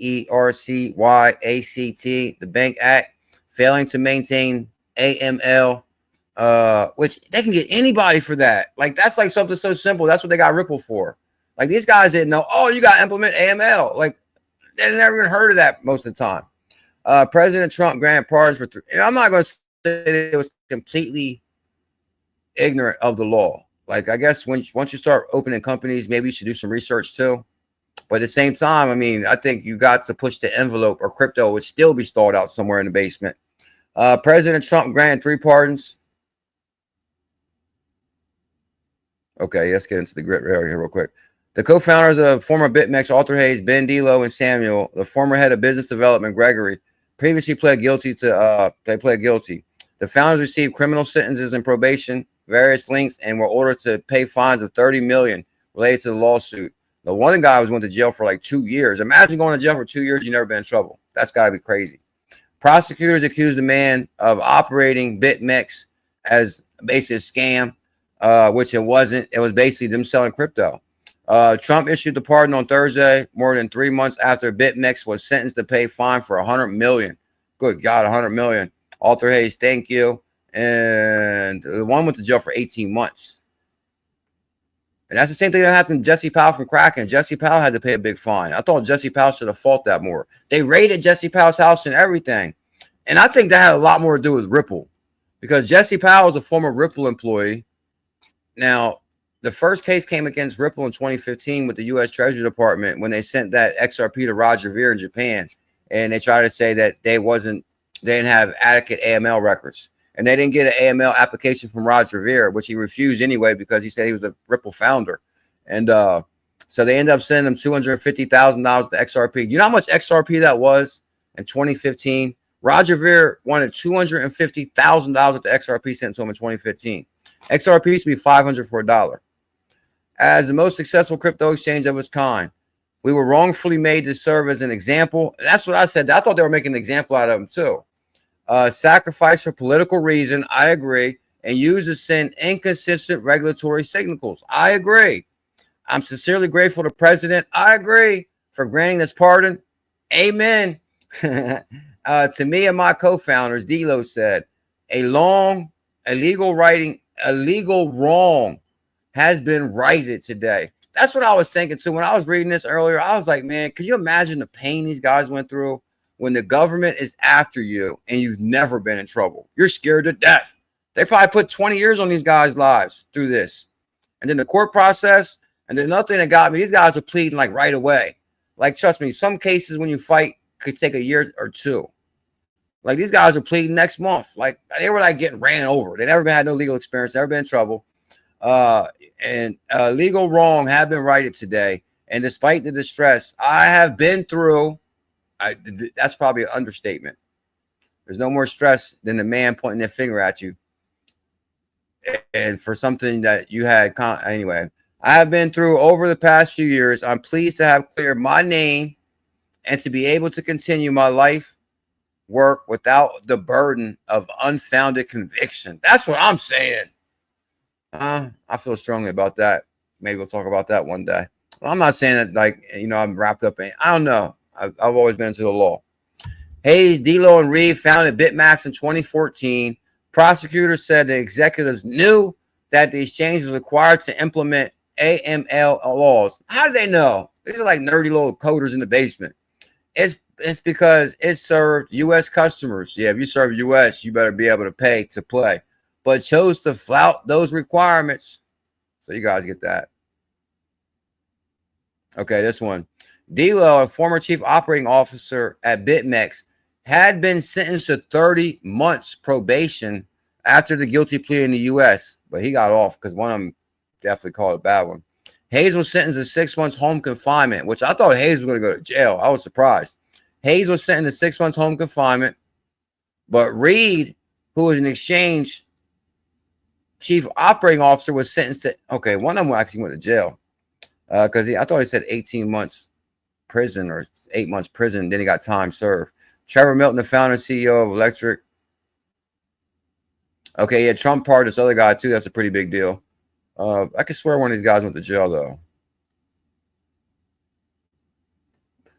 the Bank Act, failing to maintain AML, which they can get anybody for that. Like, that's like something so simple. That's what they got Ripple for. Like, these guys didn't know, oh, you got to implement AML. Like, they never even heard of that most of the time. President Trump granted pardons for 3. And I'm not going to say it was completely ignorant of the law. Like, I guess once you start opening companies, maybe you should do some research too. But at the same time, I mean, I think you got to push the envelope, or crypto would still be stalled out somewhere in the basement. President Trump granted 3 pardons. Okay, let's get into the grit rail here real quick. The co-founders of former BitMEX, 𝕊𝕚𝕟𝕤𝕤, 𝕤𝕠𝕚𝕟𝕜𝕤, and Samuel, the former head of business development, Gregory, previously pled guilty to they pled guilty. The founders received criminal sentences and probation, various links, and were ordered to pay fines of $30 million related to the lawsuit. The one guy went to jail for like 2 years. Imagine going to jail for 2 years, you never been in trouble. That's got to be crazy. Prosecutors accused the man of operating BitMEX as basically a scam, which it wasn't. It was basically them selling crypto. Trump issued the pardon on Thursday, more than 3 months after BitMEX was sentenced to pay a fine for $100 million. Good God, $100 million. 𝕊𝕚𝕟𝕤𝕤, thank you. And the one went to jail for 18 months. And that's the same thing that happened to Jesse Powell from Kraken. Jesse Powell had to pay a big fine. I thought Jesse Powell should have fought that more. They raided Jesse Powell's house and everything. And I think that had a lot more to do with Ripple, because Jesse Powell is a former Ripple employee. Now, the first case came against Ripple in 2015 with the U.S. Treasury Department when they sent that XRP to Roger Ver in Japan. And they tried to say that they didn't have adequate AML records. And they didn't get an AML application from Roger Ver, which he refused anyway because he said he was a Ripple founder. And so they ended up sending him $250,000 to XRP. You know how much XRP that was in 2015? Roger Ver wanted $250,000 at the XRP sent to him in 2015. XRP used to be $500 for $1. As the most successful crypto exchange of its kind, we were wrongfully made to serve as an example. That's what I said. I thought they were making an example out of him too. Sacrifice for political reason, I agree, and use to send inconsistent regulatory signals. I agree. I'm sincerely grateful to President, I agree, for granting this pardon. Amen. To me and my co-founders, Delo said, a legal wrong has been righted today. That's what I was thinking too. When I was reading this earlier, I was like, man, can you imagine the pain these guys went through when the government is after you and you've never been in trouble? You're scared to death. They probably put 20 years on these guys' lives through this. And then the court process, and then another thing that got me, these guys are pleading like right away. Like, trust me, some cases when you fight could take a year or two. Like, these guys are pleading next month. Like, they were like getting ran over. They never had no legal experience, never been in trouble. And legal wrong have been righted today. And despite the distress I have been through, that's probably an understatement. There's no more stress than the man pointing their finger at you. And for something that you had, anyway, I have been through over the past few years. I'm pleased to have cleared my name and to be able to continue my life work without the burden of unfounded conviction. That's what I'm saying. I feel strongly about that. Maybe we'll talk about that one day. Well, I'm not saying that, like, you know, I'm wrapped up in, I don't know. I've always been into the law. Hayes, Delo, and Reed founded BitMEX in 2014. Prosecutors said the executives knew that the exchange was required to implement AML laws. How do they know? These are like nerdy little coders in the basement. It's because it served U.S. customers. Yeah, if you serve U.S., you better be able to pay to play. But chose to flout those requirements. So you guys get that. Okay, this one. Delo, a former chief operating officer at BitMEX, had been sentenced to 30 months probation after the guilty plea in the U.S., but he got off because one of them definitely called a bad one. Hayes was sentenced to 6 months home confinement, which I thought Hayes was going to go to jail. I was surprised. Hayes was sentenced to 6 months home confinement, but Reed, who was an exchange chief operating officer, was sentenced to, okay, one of them actually went to jail because I thought he said 18 months prison or 8 months prison, then he got time served. Trevor Milton, the founder and CEO of Electric. Okay, yeah, Trump pardoned this other guy too. That's a pretty big deal. I could swear one of these guys went to jail though,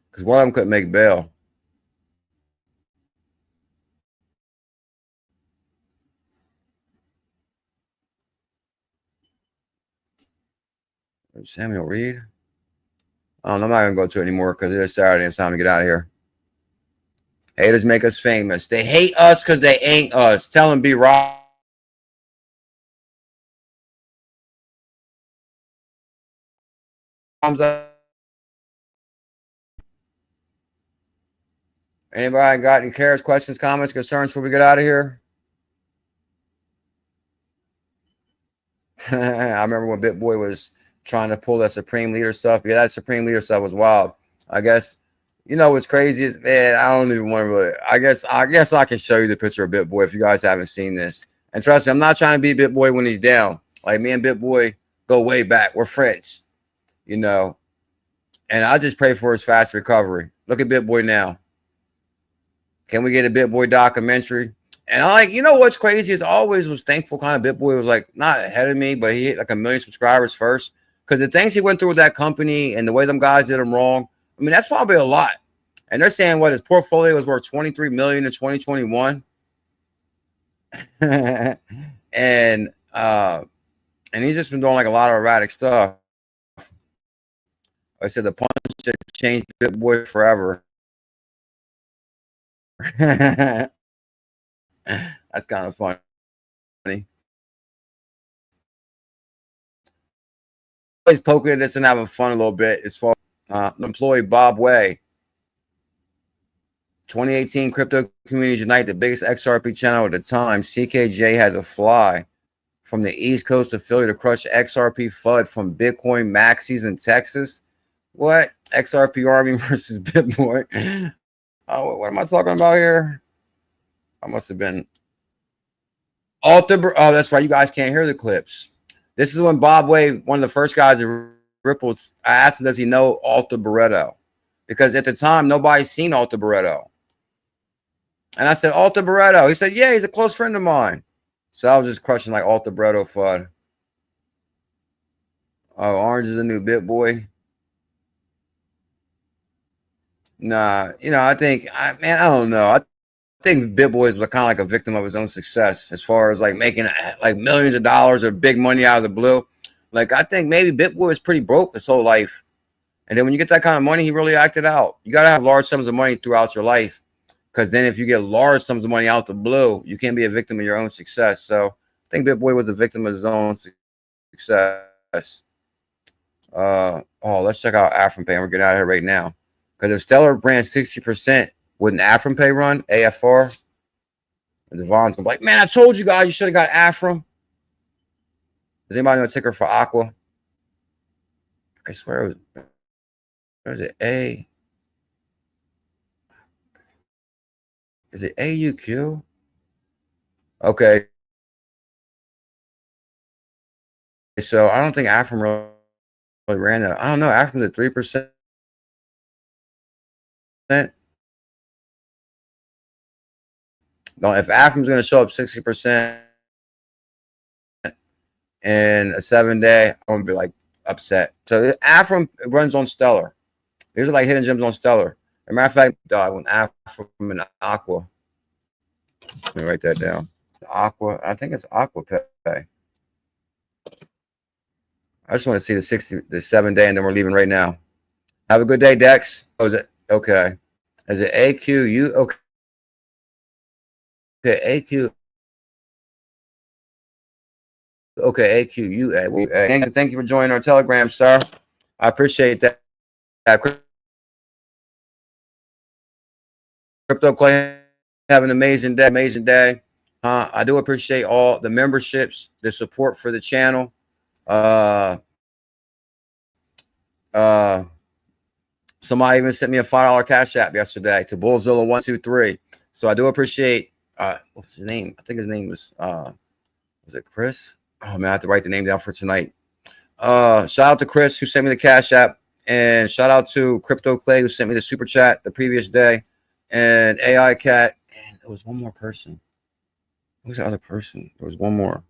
because one of them couldn't make bail. Samuel Reed. I'm not gonna go to it anymore because it is Saturday. It's time to get out of here. Haters make us famous. They hate us because they ain't us. Tell them be right. Anybody got any cares, questions, comments, concerns before we get out of here? I remember when BitBoy was trying to pull that Supreme Leader stuff. Yeah, that Supreme Leader stuff was wild. I guess, you know what's crazy is, man, I don't even want to really, I guess I can show you the picture of BitBoy if you guys haven't seen this. And trust me, I'm not trying to be BitBoy when he's down. Like, me and BitBoy go way back. We're friends, you know. And I just pray for his fast recovery. Look at BitBoy now. Can we get a BitBoy documentary? And I like, you know what's crazy is I always was thankful kind of BitBoy was like not ahead of me, but he hit like 1 million subscribers first. Because the things he went through with that company and the way them guys did him wrong, I mean, that's probably a lot. And they're saying what his portfolio was worth 23 million in 2021. and he's just been doing like a lot of erratic stuff. I said the punch that changed BitBoy forever. That's kind of funny. Always poking at this and having fun a little bit as far as employee Bob Way. 2018 Crypto Communities Unite, the biggest XRP channel at the time. CKJ had to fly from the East Coast of Philly to crush XRP FUD from Bitcoin maxis in Texas. What? XRP Army versus BitBoy. Oh, what am I talking about here? I must have been ℕ𝕚𝕟𝕤. Oh, that's right. You guys can't hear the clips. This is when Bob Way, one of the first guys that rippled, I asked him, does he know ℕ𝕚𝕟𝕤? Because at the time, nobody's seen ℕ𝕚𝕟𝕤. And I said, ℕ𝕚𝕚𝕟𝕤? He said, yeah, he's a close friend of mine. So I was just crushing like ℕ𝕚𝕚𝕟𝕤 FUD. Oh, Orange is a new BitBoy. Nah, you know, I think, man, I don't know. I think BitBoy is kind of like a victim of his own success as far as like making like millions of dollars or big money out of the blue. Like, I think maybe BitBoy is pretty broke his whole life. And then when you get that kind of money, he really acted out. You got to have large sums of money throughout your life. Because then if you get large sums of money out the blue, you can't be a victim of your own success. So I think BitBoy was a victim of his own success. Oh, let's check out AfrinPay. We're getting out of here right now. Because if Stellar ran 60%, wouldn't AfrinPay run? AFR? And Devon's going to be like, man, I told you guys you should have got Afrim. Does anybody know a ticker for Aqua? I swear it was it A? Is it AUQ? Okay. So I don't think Afrim really ran that. I don't know. Afrim's at 3%. No, if Afrim's going to show up 60% in a 7-day, I'm going to be like upset. So Afrim runs on Stellar. These are like hidden gems on Stellar. As a matter of fact, when Afrim and Aqua. Let me write that down. Aqua, I think it's Aqua Pay. I just want to see the 7-day, and then we're leaving right now. Have a good day, Dex. Oh, is it okay? Is it AQU? Okay. Okay, AQ. Okay, AQU. Thank you for joining our Telegram, sir. I appreciate that. Crypto Clay, have an amazing day. I do appreciate all the memberships, the support for the channel. Somebody even sent me a $5 Cash App yesterday to BuLLZiLLa123. So I do appreciate what's his name? I think his name was it Chris? Oh man, I have to write the name down for tonight. Shout out to Chris who sent me the Cash App, and shout out to Crypto Clay who sent me the super chat the previous day, and AI Cat, and there was one more person. Who was the other person? There was one more.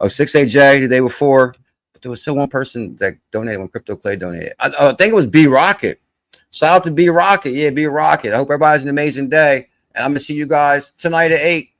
Oh, 6AJ the day before, but there was still one person that donated when Crypto Clay donated. I think it was B Rocket. Shout out to B Rocket. Yeah, B Rocket. I hope everybody has an amazing day, and I'm gonna see you guys tonight at 8.